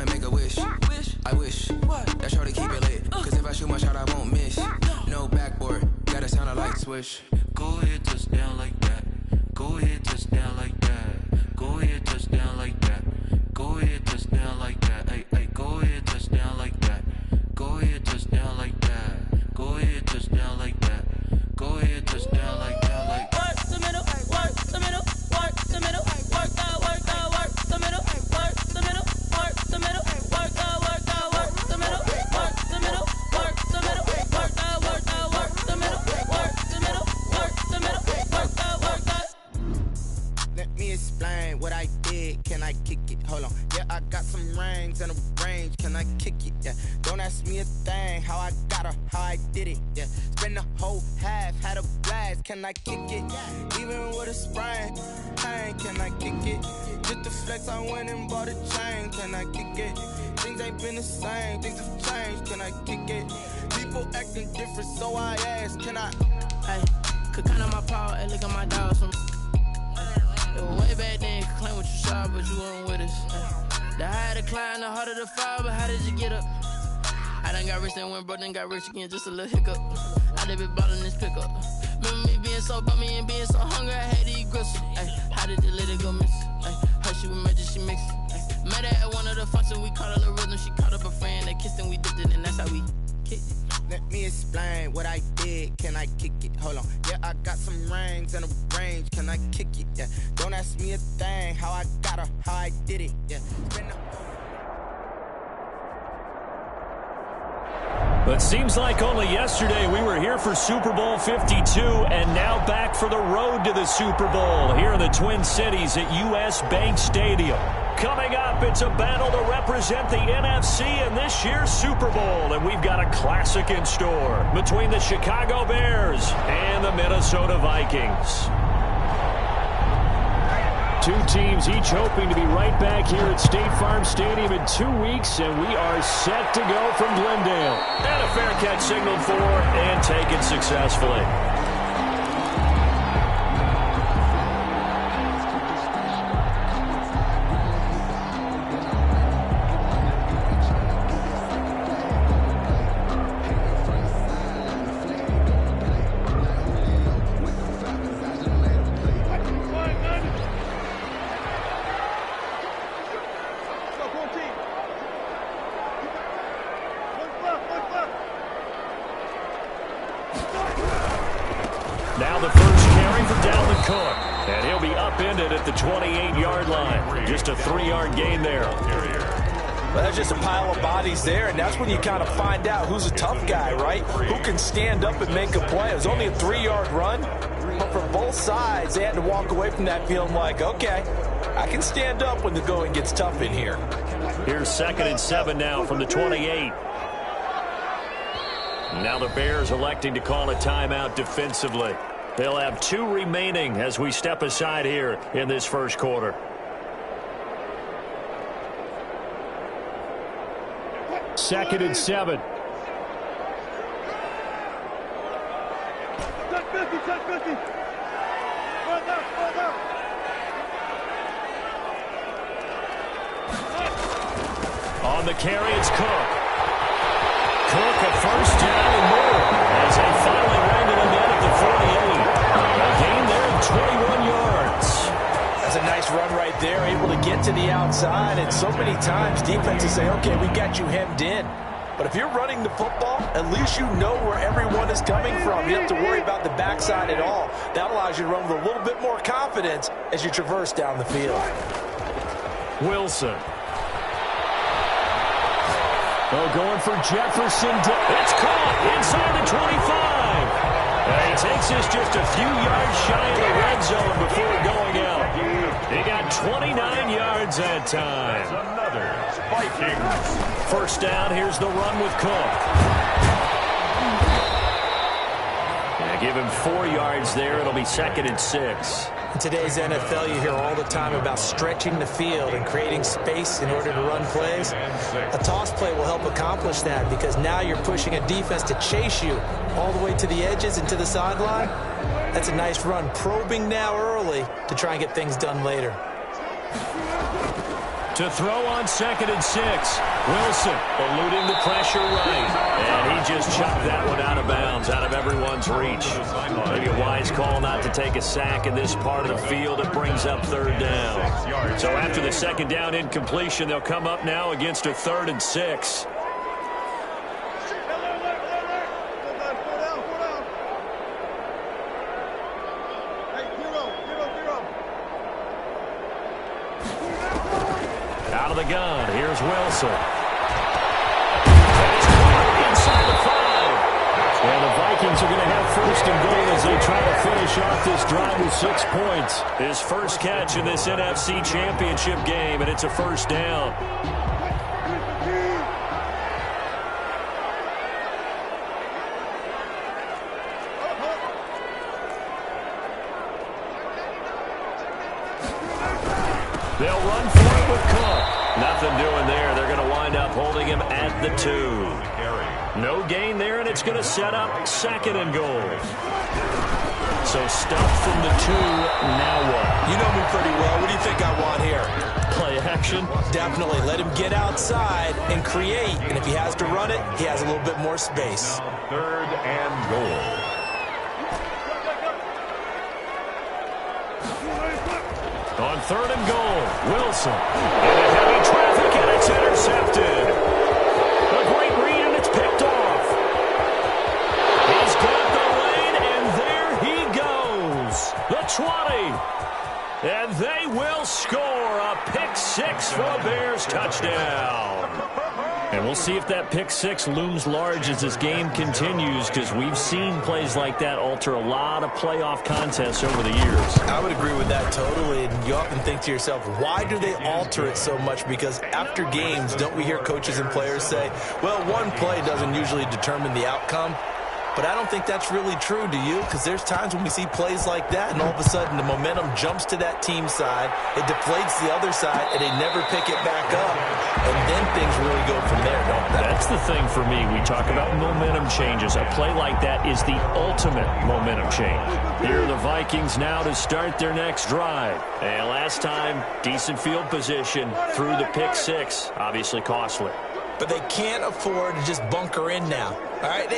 and make a wish. I wish that shorty keep it lit. Cause if I shoot my shot, I won't miss. No backboard, gotta sound a light switch. Go ahead, touchdown like that. Go ahead, touchdown like that. Go ahead, touchdown like that. Go ahead, touchdown like that. Hey, hey, go ahead, touchdown like that. Go ahead, touchdown like that. Go ahead, touchdown like that. Go ahead, touchdown like that. Like work the middle, work the middle, work the middle, work the middle, work the middle, work the middle, work the middle, work the middle, work the middle, work the middle, work the middle, work the middle, work the. Let me explain what I did. Can I kick it? Hold on. Yeah, I got some rings and a range. Can I kick it? Yeah. Don't ask me a thing. How I got her, how I did it. Yeah. Spend the whole half, had a blast. Can I kick it? Even with a sprain, pain. Can I kick it? Just to flex, I went and bought a chain. Can I kick it? Things ain't been the same. Things have changed. Can I kick it? People acting different, so I ask. Can I? Hey, could count on my power and look at my dogs from. It was way back then, could claim what you saw, but you weren't with us. The higher the climb, the harder the fall, but how did you get up? I done got rich, then went broke, then got rich again, just a little hiccup. I done been ballin' this pickup. Remember me being so bummy and being so hungry, I had to eat gristle. Ay, how did you let it go miss? Ay, her she was magic, she mixed. Ay, met her at one of the functions, we caught her the rhythm, she caught up a friend, they kissed and we dipped it, and that's how we kicked it. Let me explain what I did. Can I kick it? Hold on. Yeah, I got some rings and a range. Can I kick it? Yeah. Don't ask me a thing. How I got her, how I did it. Yeah. But seems like only yesterday we were here for Super Bowl 52 and now back for the road to the Super Bowl here in the Twin Cities at US Bank Stadium. Coming up, it's a battle to represent the NFC in this year's Super Bowl, and we've got a classic in store between the Chicago Bears and the Minnesota Vikings. Two teams each hoping to be right back here at State Farm Stadium in 2 weeks, and we are set to go from Glendale. And a fair catch signaled for and taken successfully. Now the first carry for Dalvin Cook. And he'll be upended at the 28-yard line. Just a 3-yard gain there. Well, there's just a pile of bodies there, and that's when you kind of find out who's a tough guy, right? Who can stand up and make a play. It was only a 3-yard run, but for both sides, they had to walk away from that feeling like, okay, I can stand up when the going gets tough in here. Here's 2nd and 7 now from the 28. Now the Bears electing to call a timeout defensively. They'll have 2 remaining as we step aside here in this first quarter. Second and 7. On the carry, it's Cook. Cook a first down and more as they finally ran to the net at the 48. A gain there of 21 yards. That's a nice run right there, able to get to the outside. And so many times defenses say, okay, we got you hemmed in. But if you're running the football, at least you know where everyone is coming from. You don't have to worry about the backside at all. That allows you to run with a little bit more confidence as you traverse down the field. Wilson. Oh, going for Jefferson. It's caught inside the 25. He takes this just a few yards shy of the red zone before going out. He got 29 yards that time. Another Vikings. First down, here's the run with Cook. Give him 4 yards there. It'll be 2nd and 6. In today's NFL, you hear all the time about stretching the field and creating space in order to run plays. A toss play will help accomplish that because now you're pushing a defense to chase you all the way to the edges and to the sideline. That's a nice run, probing now early to try and get things done later. To throw on 2nd and 6. Wilson eluding the pressure right. And he just chopped that one out of bounds, out of everyone's reach. Maybe a wise call not to take a sack in this part of the field. It brings up 3rd down. So after the 2nd down incompletion, they'll come up now against a 3rd and 6. Out of the gun, here's Wilson. Inside the 5. And the Vikings are going to have 1st and goal as they try to finish off this drive with 6 points. His first catch in this NFC Championship game, and it's a 1st down. They'll run for it with Cook. Nothing doing there. They're going to wind up holding him at the 2. No gain there, and it's going to set up 2nd and goal. So stuffed from the 2. Now what? You know me pretty well. What do you think I want here? Play action? Definitely. Let him get outside and create. And if he has to run it, he has a little bit more space. 3rd and goal. On 3rd and goal, Wilson. Into heavy traffic, and it's intercepted. A great read, and it's picked off. He's got the lane, and there he goes. The 20. And they will score a pick 6 for a Bears touchdown. And we'll see if that pick 6 looms large as this game continues, because we've seen plays like that alter a lot of playoff contests over the years. I would agree with that totally. And you often think to yourself, why do they alter it so much? Because after games, don't we hear coaches and players say, well, one play doesn't usually determine the outcome? But I don't think that's really true, do you? Because there's times when we see plays like that, and all of a sudden the momentum jumps to that team side, it deflates the other side, and they never pick it back up. And then things really go from there, don't they? That's the thing for me. We talk about momentum changes. A play like that is the ultimate momentum change. Here are the Vikings now to start their next drive. And last time, decent field position through the pick 6. Obviously costly. But they can't afford to just bunker in now. All right,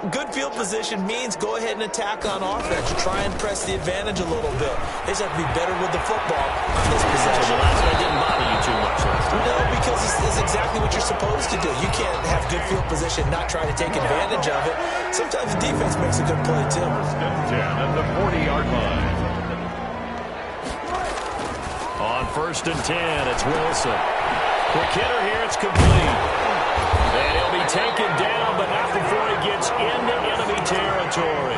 good field position means go ahead and attack on offense. Try and press the advantage a little bit. They just have to be better with the football on this possession. So the last one didn't bother you too much. No, because it's exactly what you're supposed to do. You can't have good field position, not try to take advantage of it. Sometimes the defense makes a good play, too. 10 at the 40-yard line. On 1st and 10, it's Wilson. Quick hitter here, it's complete. And he'll be taken down, but not before he gets into enemy territory.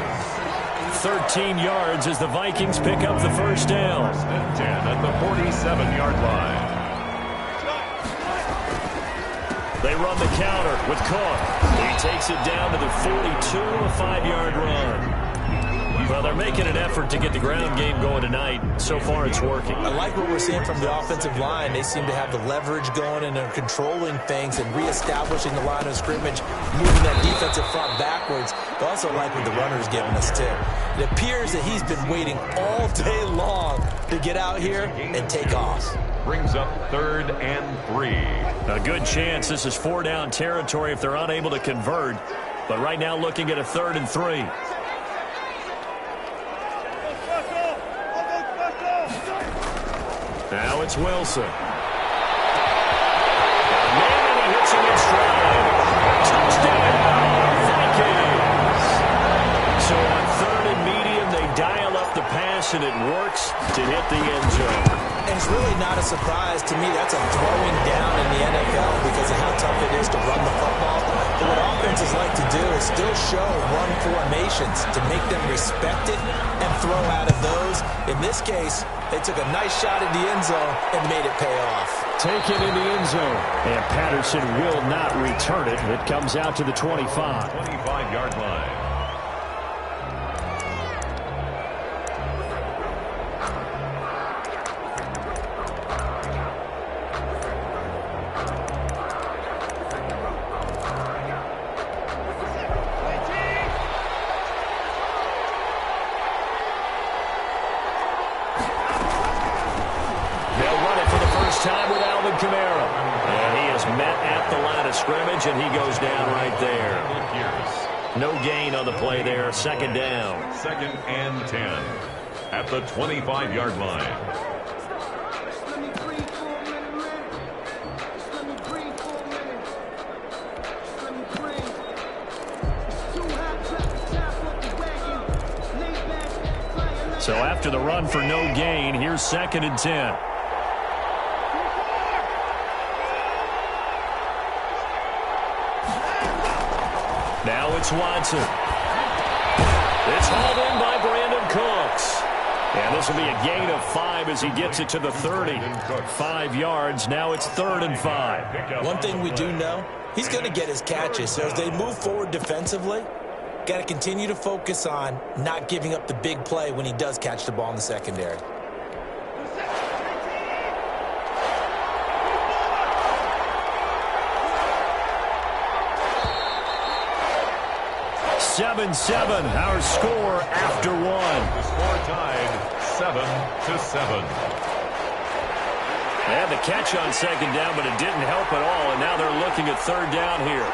13 yards as the Vikings pick up the 1st down. 10 at the 47-yard line. They run the counter with Cook. He takes it down to the 42, a 5-yard run. Well, they're making an effort to get the ground game going tonight. So far, it's working. I like what we're seeing from the offensive line. They seem to have the leverage going, and they're controlling things and reestablishing the line of scrimmage, moving that defensive front backwards. But also like what the runner's giving us, too. It appears that he's been waiting all day long to get out here and take off. Brings up 3rd and 3. A good chance this is 4-down territory if they're unable to convert. But right now looking at a 3rd and 3. Now it's Wilson. Man, and he hits him in stride. Touchdown, Vikings. So on 3rd and medium, they dial up the pass, and it works to hit the end zone. And it's really not a surprise to me. That's a throwing down in the NFL because of how tough it is to run the football. But what offenses like to do is still show run formations to make them respect it and throw out of those. In this case, they took a nice shot at the end zone and made it pay off. Taken in the end zone. And Patterson will not return it. It comes out to the 25. 25-yard line. Time with Alvin Kamara. at the line of scrimmage, and he goes down right there. No gain on the play there. Second down. 2nd and 10 at the 25-yard line. So after the run for no gain, here's 2nd and 10. Now it's Watson. It's hauled in by Brandon Cooks. And this will be a gain of 5 as he gets it to the 30. 5 yards. Now it's 3rd and 5. One thing we do know, he's going to get his catches. So as they move forward defensively, got to continue to focus on not giving up the big play when he does catch the ball in the secondary. Seven, our score after one. The score tied 7-7. They had the catch on 2nd down, but it didn't help at all, and now they're looking at 3rd down here.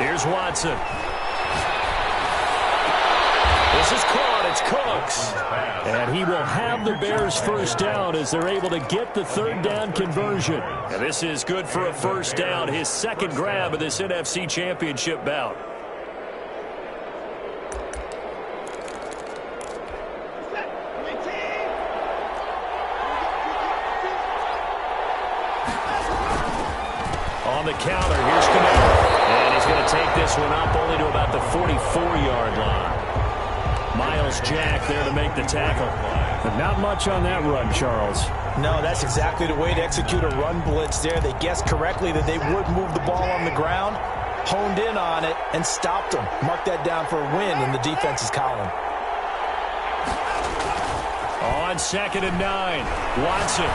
Here's Watson. This is caught. It's Cooks. And he will have the Bears first down as they're able to get the 3rd down conversion. And this is good for a first down, his 2nd grab of this NFC Championship bout. On the counter, here's Camaro. And he's going to take this one up only to about the 44-yard line. Miles Jack there to make the tackle. But not much on that run, Charles. No, that's exactly the way to execute a run blitz there. They guessed correctly that they would move the ball on the ground, honed in on it, and stopped them. Mark that down for a win in the defense's column. On 2nd and 9, Watson.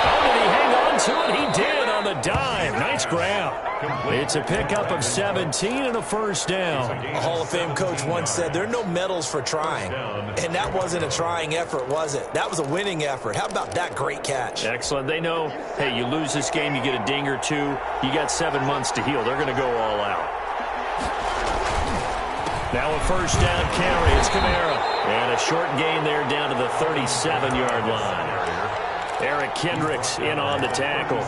Oh, did he hang on to it? He did on the dive. Nice grab. It's a pickup of 17 and a first down. A Hall of Fame coach once said there are no medals for trying. And that wasn't a trying effort, was it? That was a winning effort. How about that great catch? Excellent. They know, hey, you lose this game, you get a ding or two. You got 7 months to heal. They're going to go all out. Now a first down carry. It's Camaro. And a short gain there down to the 37-yard line. Eric Kendricks in on the tackle.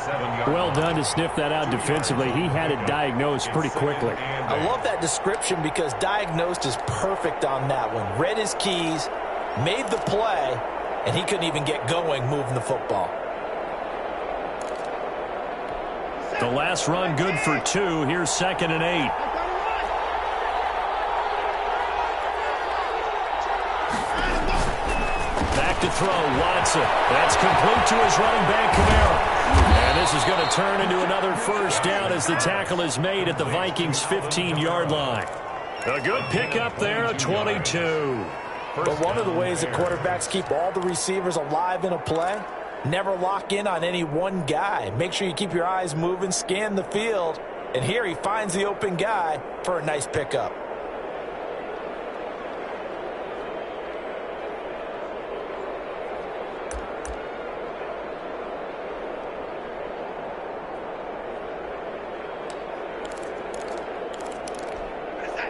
Well done to sniff that out defensively. He had it diagnosed pretty quickly. I love that description because diagnosed is perfect on that one. Read his keys, made the play, and he couldn't even get going moving the football. The last run good for 2. Here's 2nd and 8. To throw, Watson. That's complete to his running back, Camaro. And this is going to turn into another first down as the tackle is made at the Vikings' 15-yard line. A good pickup there, a 22. But one of the ways that quarterbacks keep all the receivers alive in a play, never lock in on any one guy. Make sure you keep your eyes moving, scan the field, and here he finds the open guy for a nice pickup.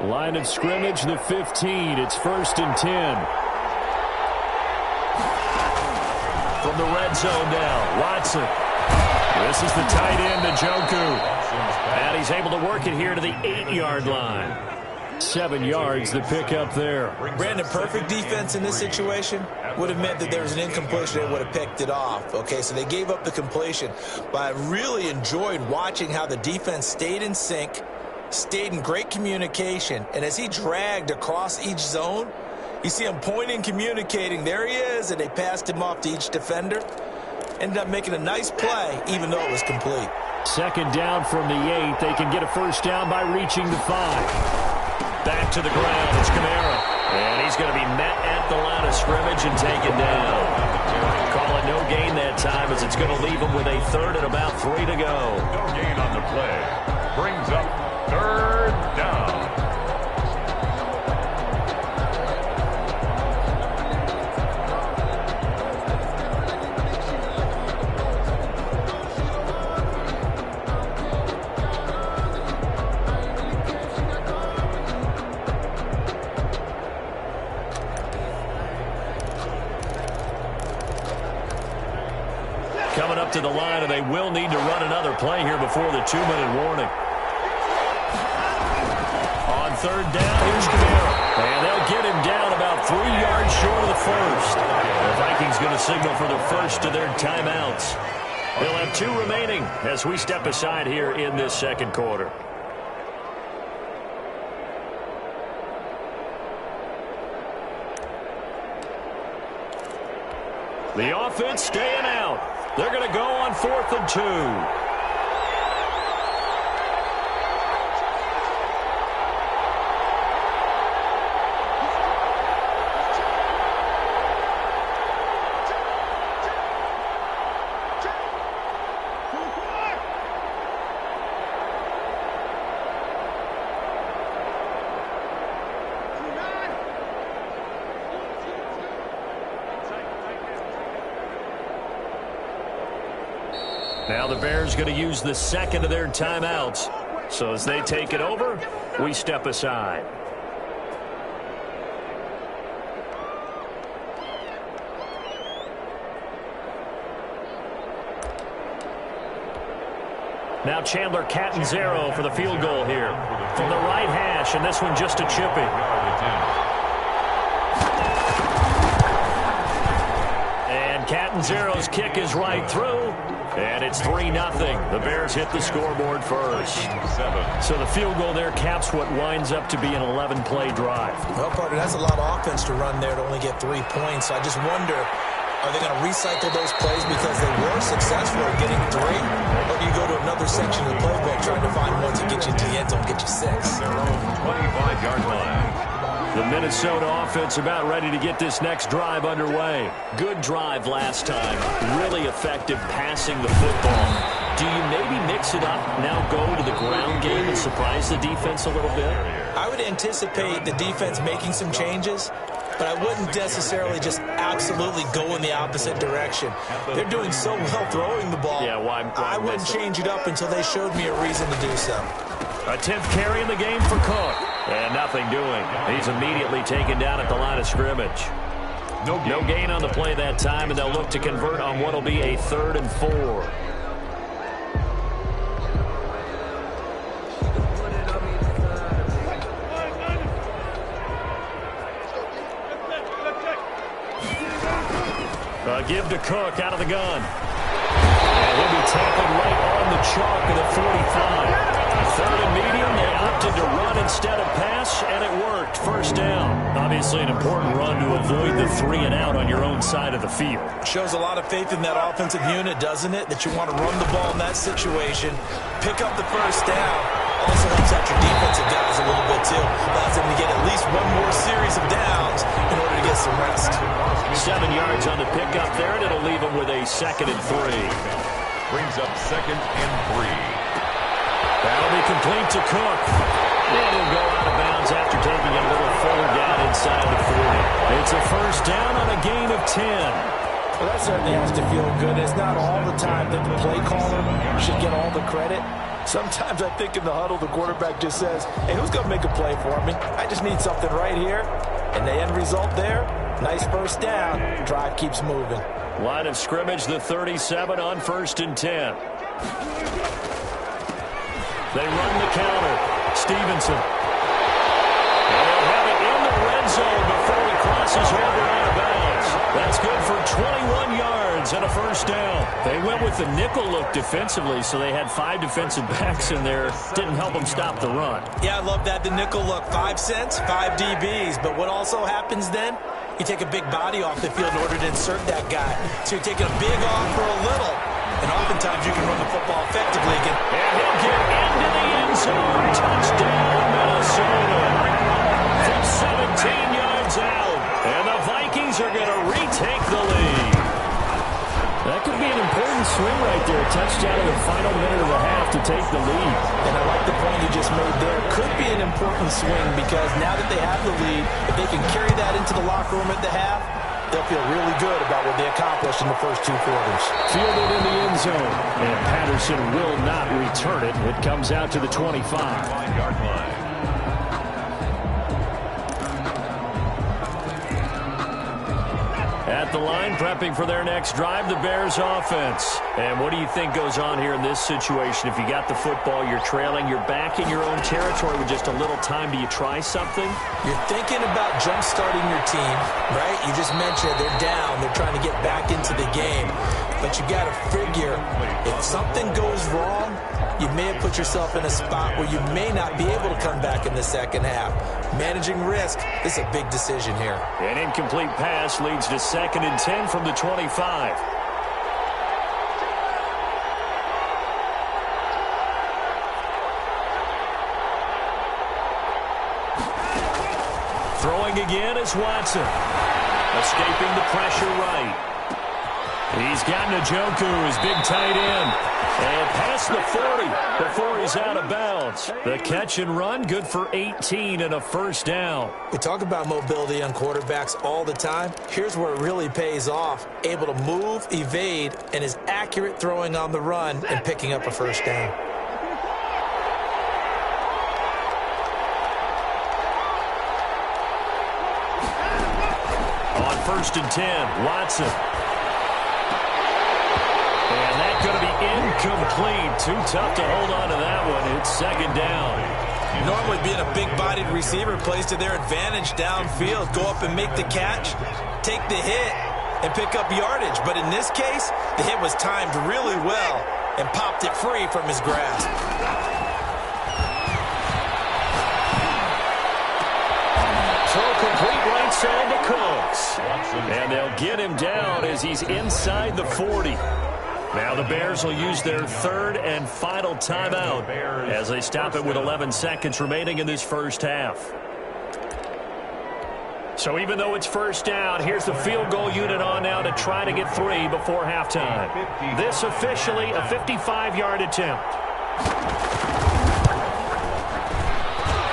Line of scrimmage, the 15. It's 1st and 10. From the red zone now, Watson. This is the tight end, Njoku. And he's able to work it here to the 8-yard line. 7 yards, the pickup there. Brandon, perfect defense in this situation would have meant that there was an incompletion. They would have picked it off. Okay, so they gave up the completion. But I really enjoyed watching how the defense stayed in sync, stayed in great communication, and as he dragged across each zone, you see him pointing, communicating. There he is, and they passed him off to each defender. Ended up making a nice play, even though it was complete. 2nd down from the 8. They can get a first down by reaching the 5. Back to the ground. It's Camaro. And he's going to be met at the line of scrimmage and taken down. Call it no gain that time as it's going to leave him with a 3rd and about 3 to go. No gain on the play. Brings up 3rd down. coming up to the line, and they will need to run another play here before the 2-minute warning. On third down, here's Kamara. And they'll get him down about 3 yards short of the first. The Vikings going to signal for the first of their timeouts. They'll have 2 remaining as we step aside here in this second quarter. The offense staying out. They're going to go on 4th and 2. Now the Bears going to use the second of their timeouts. So as they take it over, we step aside. Now Chandler Catanzaro for the field goal here from the right hash, and this one just a chippy. And Catanzaro's kick is right through. And it's 3-0. The Bears hit the scoreboard first. So the field goal there caps what winds up to be an 11-play drive. Well, Parker, that's a lot of offense to run there to only get 3 points. So I just wonder, are they going to recycle those plays because they were successful at getting 3? Or do you go to another section of the playbook trying to find one to get you to the end zone, get you 6? Their own 25-yard line. The Minnesota offense about ready to get this next drive underway. Good drive last time. Really effective passing the football. Do you maybe mix it up, now go to the ground game and surprise the defense a little bit? I would anticipate the defense making some changes, but I wouldn't necessarily just absolutely go in the opposite direction. They're doing so well throwing the ball. Yeah, why I wouldn't change it up until they showed me a reason to do so. A 10th carry in the game for Cook. And nothing doing. He's immediately taken down at the line of scrimmage. No gain on the play that time, and they'll look to convert on what will be a 3rd and 4. Give to Cook out of the gun. And he'll be tackled right on the chalk of the 45. 3rd and medium, they opted to run instead of pass, and it worked. First down. Obviously an important run to avoid the 3 and out on your own side of the field. Shows a lot of faith in that offensive unit, doesn't it? That you want to run the ball in that situation, pick up the first down. Also helps out your defensive guys a little bit too. Allows them to get at least one more series of downs in order to get some rest. 7 yards on the pickup there, and it'll leave them with a 2nd and 3. Brings up 2nd and 3. That'll be complete to Cook. And he'll go out of bounds after taking it a little further down inside the 40. It's a first down on a gain of 10. Well, that certainly has to feel good. It's not all the time that the play caller should get all the credit. Sometimes I think in the huddle, the quarterback just says, hey, who's going to make a play for me? I just need something right here. And the end result there, nice first down. Drive keeps moving. Line of scrimmage, the 37 on 1st and 10. They run the counter. Stevenson. And they'll have it in the red zone before he crosses over out of bounds. That's good for 21 yards and a first down. They went with the nickel look defensively, so they had 5 defensive backs in there. Didn't help them stop the run. Yeah, I love that. The nickel look. 5 cents, 5 DBs. But what also happens then? You take a big body off the field in order to insert that guy. So you're taking a big off for a little. And oftentimes you can run the football effectively again. And he'll get into the end zone. Touchdown, Minnesota. From 17 yards out. And the Vikings are going to retake the lead. That could be an important swing right there. Touchdown in the final minute of the half to take the lead. And I like the point you just made there. Could be an important swing because now that they have the lead, if they can carry that into the locker room at the half, they'll feel really good about what they accomplished in the first 2 quarters. Fielded in the end zone. And Patterson will not return it. It comes out to the 25-yard line. At the line, prepping for their next drive, the Bears offense. And what do you think goes on here in this situation? If you got the football, you're trailing, you're back in your own territory with just a little time. Do you try something? You're thinking about jump-starting your team, right? You just mentioned they're down. They're trying to get back into the game. But you got to figure, if something goes wrong, you may have put yourself in a spot where you may not be able to come back in the second half. Managing risk, this is a big decision here. An incomplete pass leads to 2nd and 10 from the 25. Throwing again is Watson. Escaping the pressure right. He's got Njoku, his big tight end. And past the 40 before he's out of bounds. The catch and run, good for 18 and a first down. We talk about mobility on quarterbacks all the time. Here's where it really pays off. Able to move, evade, and is accurate throwing on the run and picking up a first down. On 1st and 10, Watson. And that's going to be incomplete. Too tough to hold on to that one. It's 2nd down. Normally being a big-bodied receiver plays to their advantage downfield. Go up and make the catch, take the hit, and pick up yardage. But in this case, the hit was timed really well and popped it free from his grasp. Throw complete right side to Cooks. And they'll get him down as he's inside the 40. Now the Bears will use their 3rd and final timeout as they stop it with 11 seconds remaining in this first half. So even though it's first down, here's the field goal unit on now to try to get 3 before halftime. This officially a 55-yard attempt.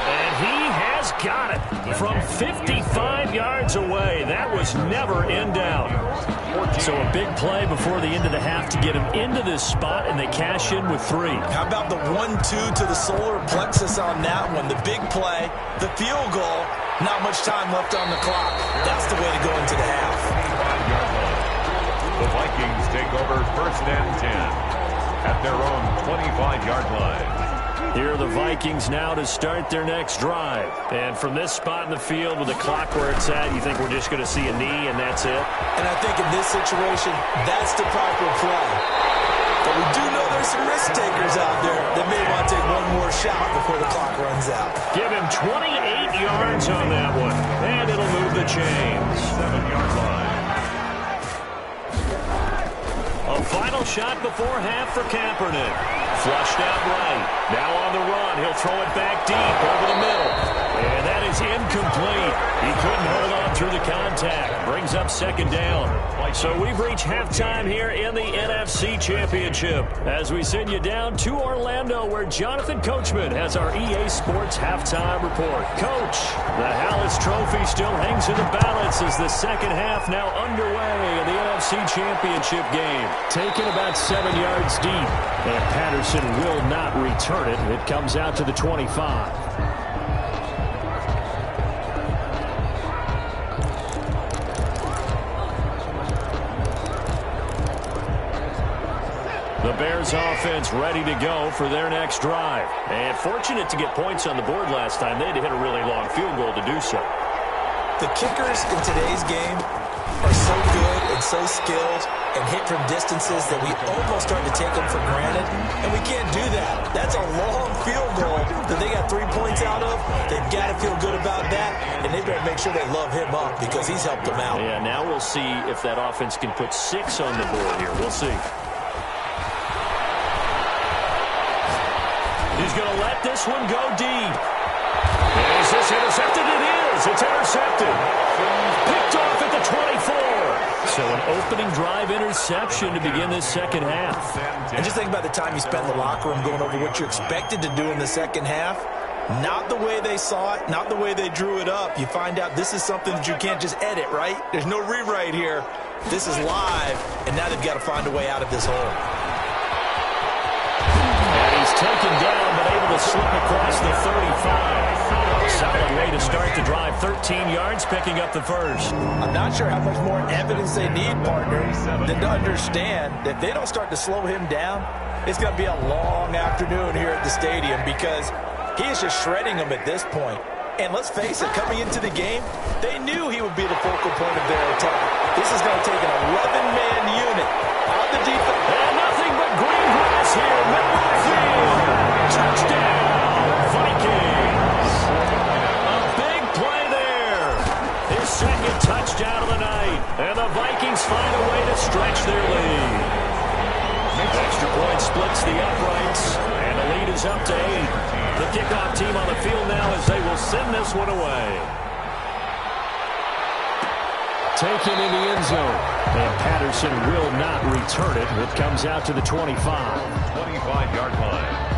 And he has got it from 55 yards away. That was never in doubt. So a big play before the end of the half to get him into this spot, and they cash in with 3. How about the 1-2 to the solar plexus on that one? The big play, the field goal, not much time left on the clock. That's the way to go into the half. The Vikings take over 1st and 10 at their own 25-yard line. Here are the Vikings now to start their next drive. And from this spot in the field with the clock where it's at, you think we're just going to see a knee and that's it? And I think in this situation, that's the proper play. But we do know there's some risk takers out there that may want to take one more shot before the clock runs out. Give him 28 yards on that one. And it'll move the chains. 7-yard line. A final shot before half for Kaepernick. Flushed out right. Now on the run. He'll throw it back deep over the middle. And that is incomplete. He couldn't hold on through the contact. Brings up 2nd down. So we've reached halftime here in the NFC Championship as we send you down to Orlando where Jonathan Coachman has our EA Sports halftime report. Coach, the Hallis Trophy still hangs in the balance as the second half now underway in the NFC Championship game. Taken about 7 yards deep, and Patterson will not return it. It comes out to the 25. The Bears offense ready to go for their next drive. And fortunate to get points on the board last time. They had to hit a really long field goal to do so. The kickers in today's game are so good and so skilled and hit from distances that we almost start to take them for granted. And we can't do that. That's a long field goal that they got 3 points out of. They've got to feel good about that. And they better make sure they love him up because he's helped them out. Yeah, now we'll see if that offense can put 6 on the board here. We'll see. He's going to let this one go deep. Is this intercepted? It is. It's intercepted. Picked off at the 24. So an opening drive interception to begin this second half. And just think about the time you spent in the locker room going over what you expected to do in the second half. Not the way they saw it, not the way they drew it up. You find out this is something that you can't just edit, right? There's no rewrite here. This is live, and now they've got to find a way out of this hole. Taken down, but able to slip across the 35. solid way to start the drive. 13 yards, picking up the first. I'm not sure how much more evidence they need, partner, than to understand that if they don't start to slow him down, it's going to be a long afternoon here at the stadium because he is just shredding them at this point. And let's face it, coming into the game, they knew he would be the focal point of their attack. This is going to take an 11-man unit on the defense. And nothing but green grass here, middle of the field. Touchdown, Vikings. A big play there. His second touchdown of the night. And the Vikings find a way to stretch their lead. Extra point splits the uprights, and the lead is up to 8. The kickoff team on the field now as they will send this one away. Taken in the end zone, and Patterson will not return it. It comes out to the 25. 25-yard line.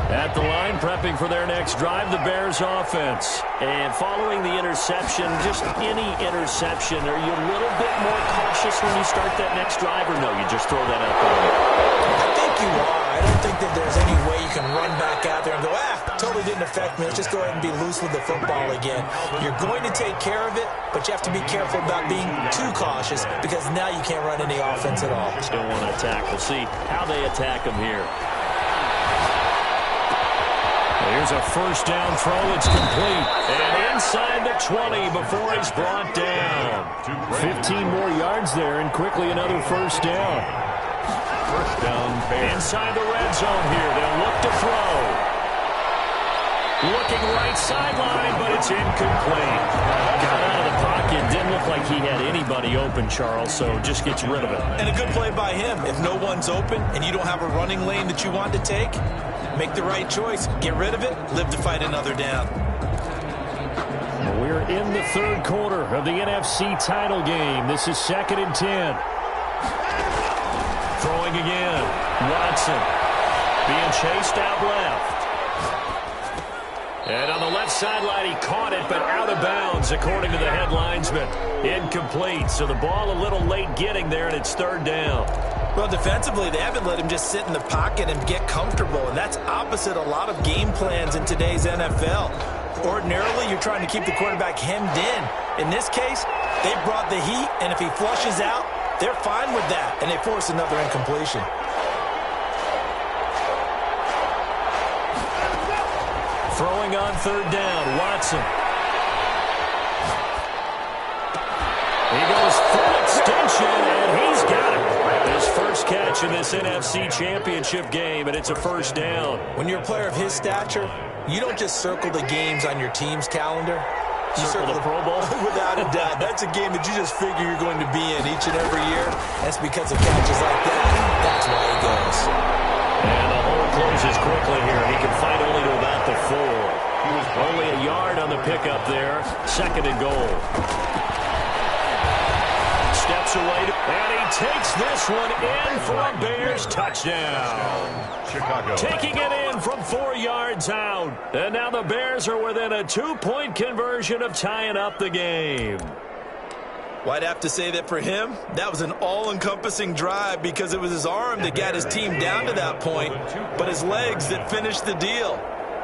At the line, prepping for their next drive, the Bears offense. And following the interception, just any interception, are you a little bit more cautious when you start that next drive, or no, you just throw that out there? I think you are. I don't think that there's any way you can run back out there and go, totally didn't affect me. Let's just go ahead and be loose with the football again. You're going to take care of it, but you have to be careful about being too cautious because now you can't run any offense at all. Still want to attack. We'll see how they attack them here. Here's a first down throw. It's complete. And inside the 20 before he's brought down. 15 more yards there and quickly another first down. First down, Bears. Inside the red zone here. They'll look to throw. Looking right sideline, but it's incomplete. Got out of the pocket. Didn't look like he had anybody open, Charles, so just gets rid of it. And a good play by him. If no one's open and you don't have a running lane that you want to take, make the right choice. Get rid of it. Live to fight another down. We're in the third quarter of the NFC title game. This is 2nd and 10. Throwing again. Watson being chased out left. And on the left sideline, he caught it, but out of bounds, according to the head linesman. Incomplete, so the ball a little late getting there, and it's third down. Well, defensively, they haven't let him just sit in the pocket and get comfortable, and that's opposite a lot of game plans in today's NFL. Ordinarily, you're trying to keep the quarterback hemmed in. In this case, they brought the heat, and if he flushes out, they're fine with that, and they force another incompletion. Throwing on third down, Watson. He goes full extension, and he's got it. His first catch in this NFC Championship game, and it's a first down. When you're a player of his stature, you don't just circle the games on your team's calendar. You circle the Pro Bowl? Without a doubt. That's a game that you just figure you're going to be in each and every year. That's because of catches like that. That's why he goes. And the hole closes quickly here. He can fight only to about the 4. He was only a yard on the pickup there. 2nd and goal. Steps away, and he takes this one in for a Bears touchdown. Chicago. Taking it in from 4 yards out. And now the Bears are within a 2-point conversion of tying up the game. Well, I'd have to say that for him, that was an all-encompassing drive because it was his arm that got his team down to that point, but his legs that finished the deal.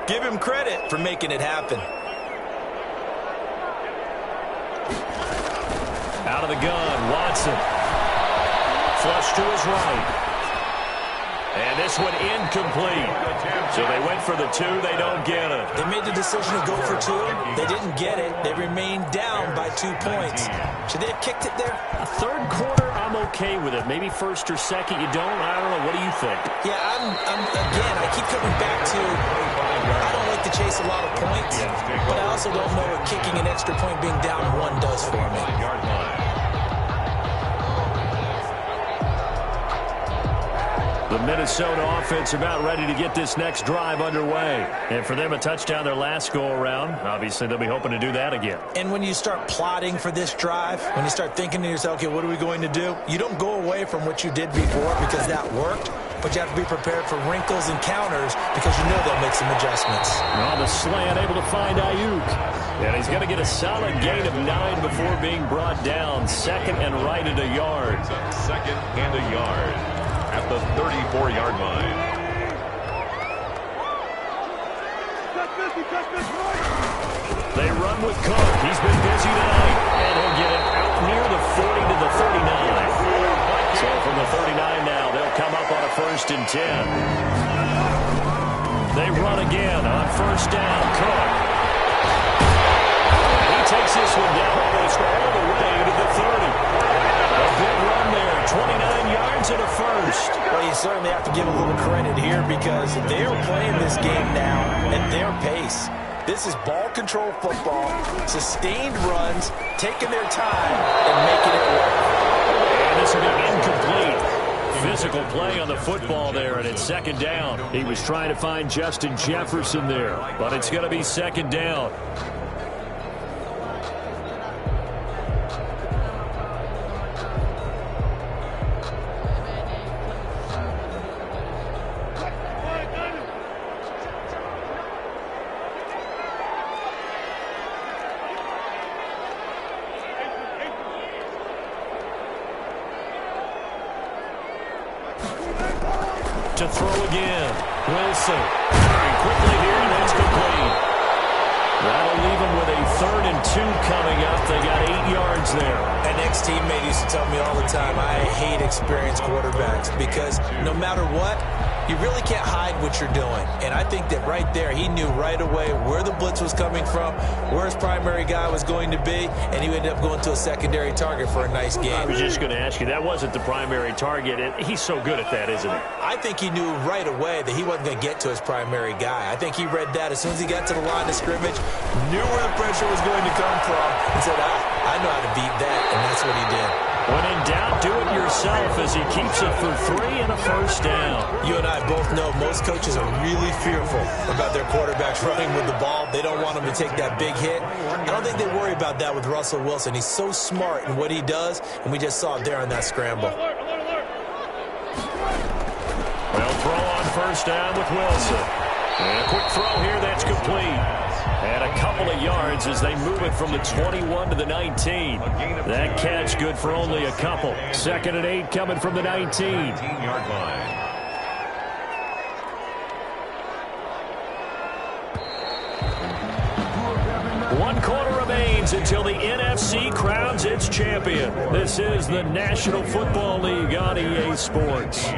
Give him credit for making it happen. Out of the gun, Watson. Flush to his right. And this one incomplete. So they went for the 2. They don't get it. They made the decision to go for 2. They didn't get it. They remained down by 2 points. Should they have kicked it there? A third quarter, I'm okay with it. Maybe first or second, you don't. I don't know. What do you think? Yeah, again, I keep coming back to I don't like to chase a lot of points, but I also don't know what kicking an extra point being down 1 does for me. The Minnesota offense about ready to get this next drive underway. And for them, a touchdown their last go-around. Obviously, they'll be hoping to do that again. And when you start plotting for this drive, when you start thinking to yourself, okay, what are we going to do? You don't go away from what you did before because that worked, but you have to be prepared for wrinkles and counters because you know they'll make some adjustments. On the slant, able to find Ayuk. And he's going to get a solid gain of 9 before being brought down. 2nd and right at a yard. 2nd and a yard. at the 34-yard line. They run with Cook. He's been busy tonight. And he'll get it out near the 40 to the 39. So from the 39 now, they'll come up on a 1st and 10. They run again on 1st down. Cook. He takes this one down almost all the way to the 30. A big run there, 29 yards and a 1st. Well, you certainly have to give a little credit here because they're playing this game now at their pace. This is ball control football, sustained runs, taking their time and making it work. And this will be incomplete. Physical play on the football there, and it's 2nd down. He was trying to find Justin Jefferson there, but it's going to be 2nd down. To throw again. Wilson. Very quickly here, and that's complete. That'll leave him with a 3rd and 2 coming up. They got 8 yards there. An ex-teammate used to tell me all the time, I hate experienced quarterbacks because no matter what, you really can't hide what you're doing. And I think that right there, he knew right away where the blitz was coming from, where his primary guy was going to be, and he ended up going to a secondary target for a nice game. I was just going to ask you, that wasn't the primary target, and he's so good at that, isn't he? I think he knew right away that he wasn't going to get to his primary guy. I think he read that as soon as he got to the line of scrimmage, knew where the pressure was going to come from, and said, I know how to beat that, and that's what he did. When in doubt, do it yourself as he keeps it for 3 and a 1st down. You and I both know most coaches are really fearful about their quarterbacks running with the ball. They don't want them to take that big hit. I don't think they worry about that with Russell Wilson. He's so smart in what he does, and we just saw it there on that scramble. They'll throw on 1st down with Wilson. And a quick throw here, that's complete. And a couple of yards as they move it from the 21 to the 19. That catch good for only a couple. 2nd and 8 coming from the 19. 19-yard line. One quarter remains until the NFC crowns its champion. This is the National Football League on EA Sports.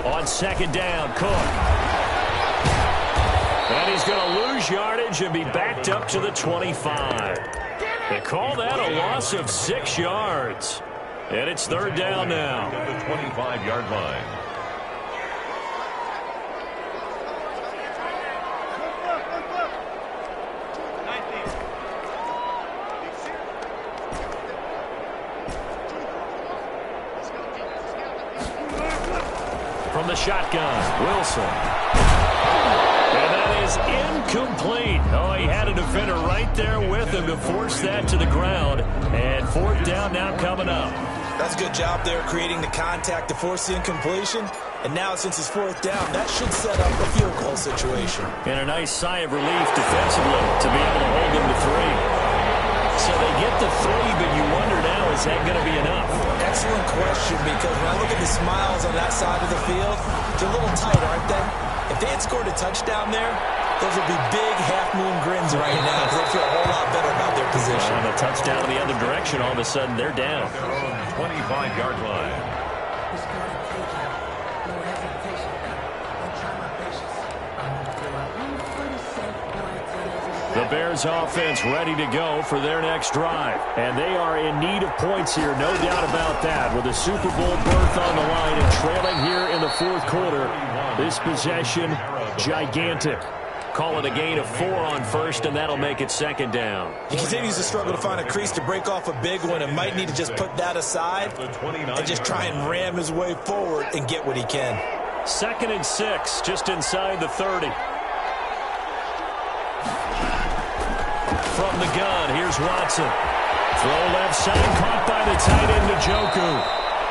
On 2nd down, Cook. And he's going to lose yardage and be backed up to the 25. They call that a loss of 6 yards. And it's 3rd down now. At the 25-yard line. From the shotgun, Wilson. And that is incomplete. Oh, he had a defender right there with him to force that to the ground. And 4th down now coming up. That's a good job there creating the contact to force the incompletion. And now since it's 4th down, that should set up a field goal situation. And a nice sigh of relief defensively to be able to hold them to 3. So they get the 3, but you wonder now, is that going to be enough? Excellent question, because when I look at the smiles on that side of the field, they're a little tight, aren't they? If they had scored a touchdown there, those would be big half-moon grins right now because they feel a whole lot better about their position. And a touchdown in the other direction, all of a sudden they're down. 25-yard line. The Bears offense ready to go for their next drive. And they are in need of points here, no doubt about that. With a Super Bowl berth on the line and trailing here in the 4th quarter. This possession, gigantic. Call it a gain of 4 on 1st, and that'll make it 2nd down. He continues to struggle to find a crease to break off a big one and might need to just put that aside and just try and ram his way forward and get what he can. 2nd and 6, just inside the 30. from the gun. Here's Watson. Throw left side, caught by the tight end, Njoku.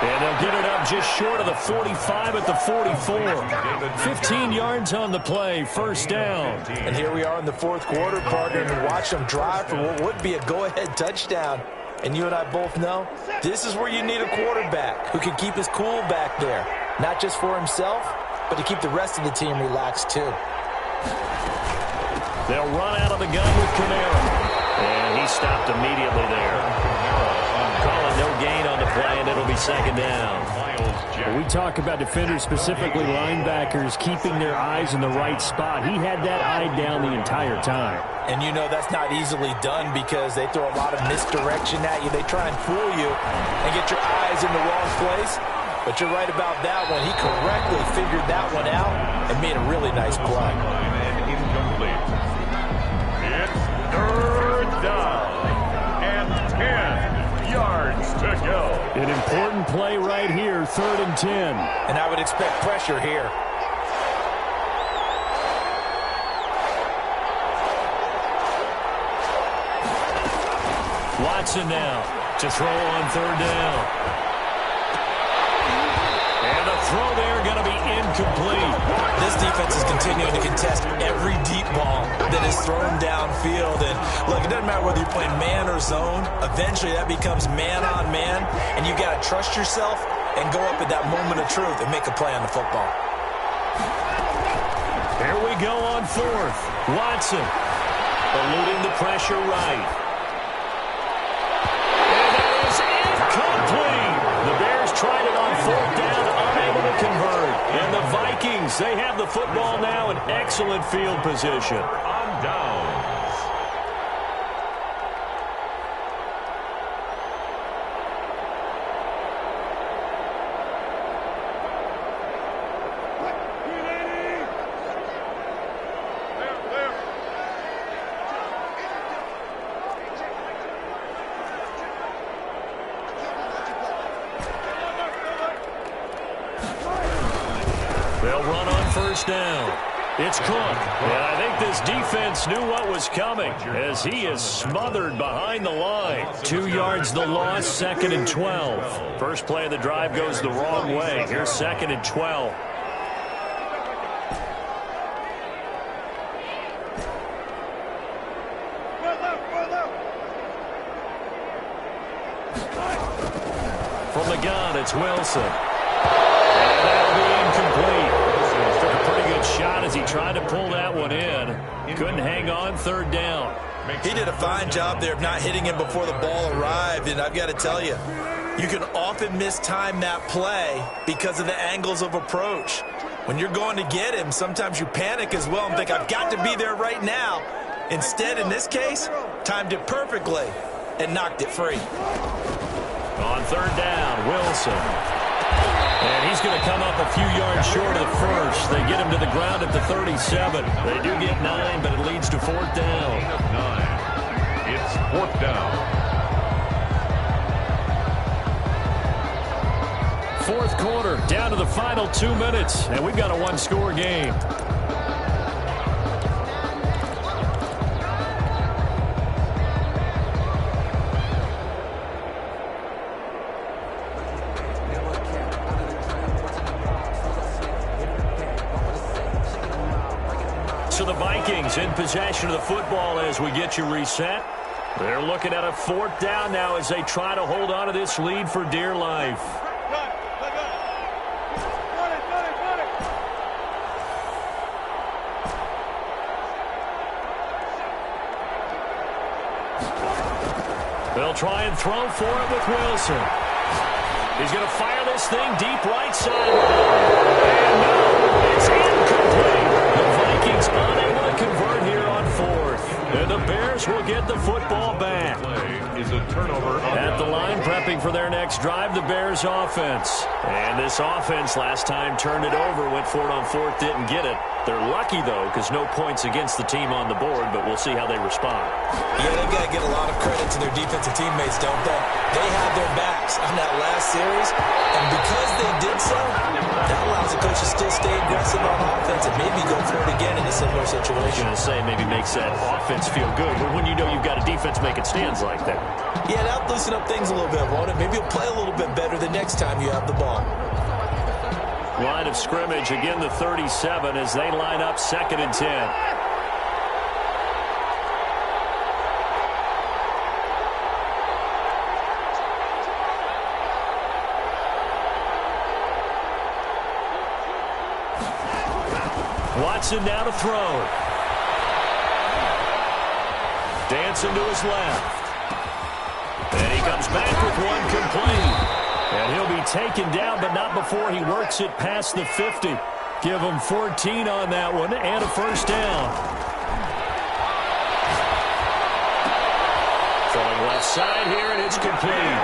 And they'll get it up just short of the 45 at the 44. 15 yards on the play, first down. And here we are in the fourth quarter, partner, and watch them drive for what would be a go-ahead touchdown. And you and I both know this is where you need a quarterback who can keep his cool back there. Not just for himself, but to keep the rest of the team relaxed too. They'll run out of the gun with Kamara. And he stopped immediately there. Calling no gain on the play, and it'll be second down. When we talk about defenders, specifically linebackers, keeping their eyes in the right spot, he had that eye down the entire time. And you know that's not easily done because they throw a lot of misdirection at you. They try and fool you and get your eyes in the wrong place. But you're right about that one. He correctly figured that one out and made a really nice play. Incomplete. It's third down and 10 yards to go. An important play right here, 3rd and 10. And I would expect pressure here. Watson now to throw on 3rd down. And the throw there going to be incomplete. This defense is continuing to contest every deep ball that is thrown downfield. And look, it doesn't matter whether you're playing man or zone. Eventually that becomes man on man. And you got to trust yourself and go up at that moment of truth and make a play on the football. Here we go on 4th. Watson eluding the pressure right. And that is incomplete. The Bears tried it on 4th down, unable to convert. And the Vikings, they have the football now in excellent field position. On downs. They'll run on 1st down. It's Cook. And I think this defense knew what was coming as he is smothered behind the line. 2 yards the loss, 2nd and 12. First play of the drive goes the wrong way. Here's 2nd and 12. From the gun, it's Wilson. And that'll be incomplete. Took a pretty good shot as he tried to pull that one in. Couldn't hang on, 3rd down. He did a fine job there of not hitting him before the ball arrived. And I've got to tell you, you can often mistime that play because of the angles of approach. When you're going to get him, sometimes you panic as well and think, I've got to be there right now. Instead, in this case, timed it perfectly and knocked it free. On 3rd down, Wilson. And he's going to come up a few yards short of the first. They get him to the ground at the 37. They do get 9, but it leads to 4th down. 9. It's 4th down. 4th quarter, down to the final 2 minutes, and we've got a one-score game. So the Vikings in possession of the football as we get you reset. They're looking at a 4th down now as they try to hold on to this lead for dear life. They'll try and throw for it with Wilson. He's going to fire this thing deep right side. And no, it's incomplete. The Vikings unable to convert here on 4th. And the Bears will get the football back. Is a turnover at the line, prepping for their next drive, the Bears offense. And this offense last time turned it over, went for it on 4th, didn't get it. They're lucky, though, because no points against the team on the board, but we'll see how they respond. Yeah, they've got to give a lot of credit to their defensive teammates, don't they? They had their backs on that last series, and because they did so, that allows the coach to still stay aggressive on offense and maybe go for it again in a similar situation. I was going to say, maybe makes that offense feel good, but when you know you've got a defense making stands like that. Yeah, that'll loosen up things a little bit, won't it? Maybe you'll play a little bit better the next time you have the ball. Line of scrimmage, again the 37 as they line up 2nd and 10. Watson now to throw. Dancing to his left. And he comes back with one complete. And he'll be taken down, but not before he works it past the 50. Give him 14 on that one and a first down. Throwing left side here, and it's complete.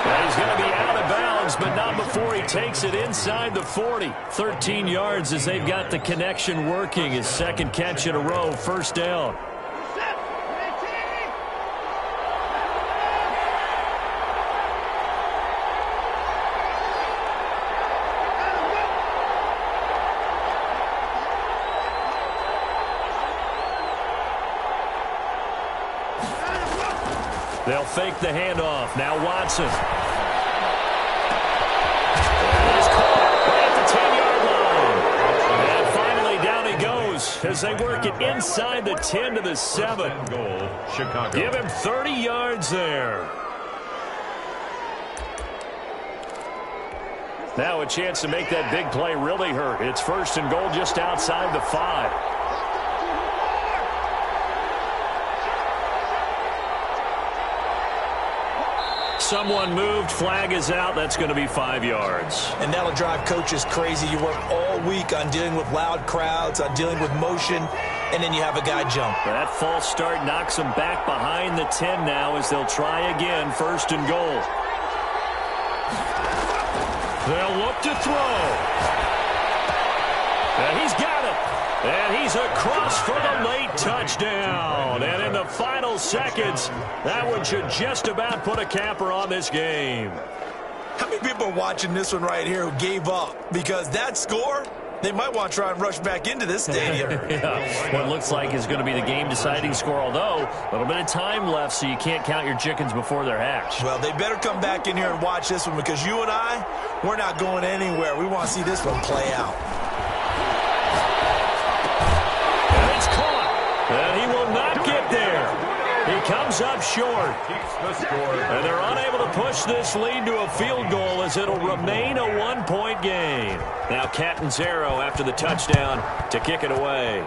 And he's going to be out of bounds, but not before he takes it inside the 40. 13 yards as they've got the connection working. His second catch in a row, first down. They'll fake the handoff. Now Watson. He's caught right at the 10-yard line. And finally down he goes as they work it inside the 10 to the 7. Goal, Chicago. Give him 30 yards there. Now a chance to make that big play really hurt. It's 1st and goal just outside the 5. Someone moved, flag is out. That's going to be 5 yards. And that'll drive coaches crazy. You work all week on dealing with loud crowds, on dealing with motion, and then you have a guy jump. That false start knocks them back behind the 10 now as they'll try again, 1st and goal. They'll look to throw. And he's got it. And he's across for the late touchdown. And in the final seconds, that one should just about put a capper on this game. How many people are watching this one right here who gave up? Because that score, they might want to try and rush back into this stadium. Yeah, what looks like is going to be the game-deciding score, although a little bit of time left, so you can't count your chickens before they're hatched. Well, they better come back in here and watch this one because you and I, we're not going anywhere. We want to see this one play out. And he will not get there. He comes up short. And they're unable to push this lead to a field goal as it'll remain a 1-point game. Now Catanzaro after the touchdown to kick it away.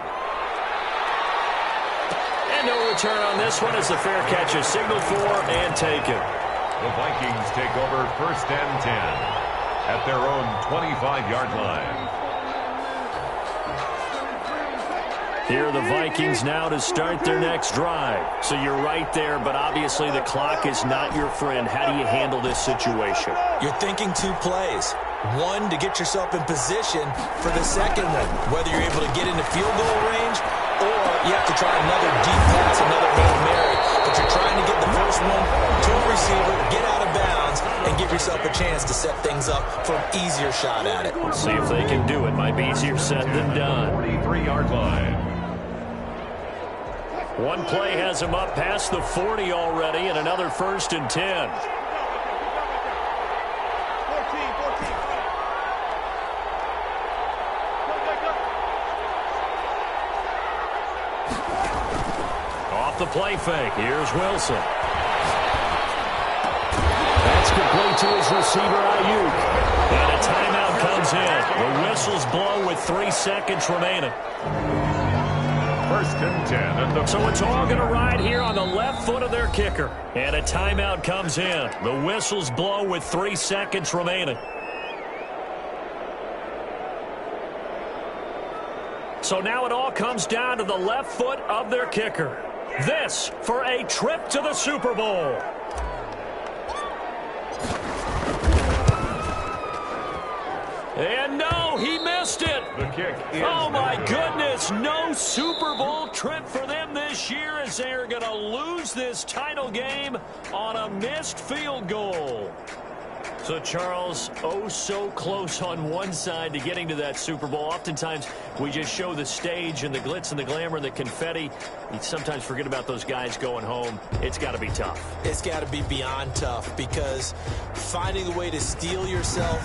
And no return on this one as the fair catch is signaled for and taken. The Vikings take over 1st and 10 at their own 25-yard line. Here are the Vikings now to start their next drive. So you're right there, but obviously the clock is not your friend. How do you handle this situation? You're thinking 2 plays. One, to get yourself in position for the second one, whether you're able to get into field goal range or you have to try another deep pass, another Hail Mary. But you're trying to get the first one to a receiver, get out of bounds, and give yourself a chance to set things up for an easier shot at it. Let's see if they can do it. Might be easier said than done. 43-yard line. One play has him up past the 40 already, and another 1st and 10. Off the play fake. Here's Wilson. That's complete to his receiver, Ayuk. And a timeout comes in. The whistles blow with 3 seconds remaining. 1st and 10 at the... So it's all going to ride here on the left foot of their kicker. And a timeout comes in. The whistles blow with 3 seconds remaining. So now it all comes down to the left foot of their kicker. This for a trip to the Super Bowl. And no, he missed it. kick is Oh, my good. goodness. No Super Bowl trip for them this year as they are going to lose this title game on a missed field goal. So, Charles, oh so close on one side to getting to that Super Bowl. Oftentimes, we just show the stage and the glitz and the glamour and the confetti. We sometimes forget about those guys going home. It's got to be tough. It's got to be beyond tough because finding a way to steel yourself,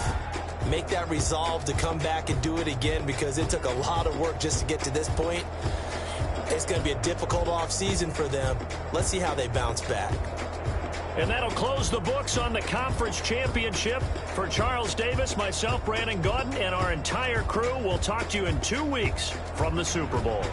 make that resolve to come back and do it again because it took a lot of work just to get to this point. It's going to be a difficult offseason for them. Let's see how they bounce back. And that'll close the books on the conference championship. For Charles Davis, myself, Brandon Gaudin, and our entire crew, we'll talk to you in 2 weeks from the Super Bowl.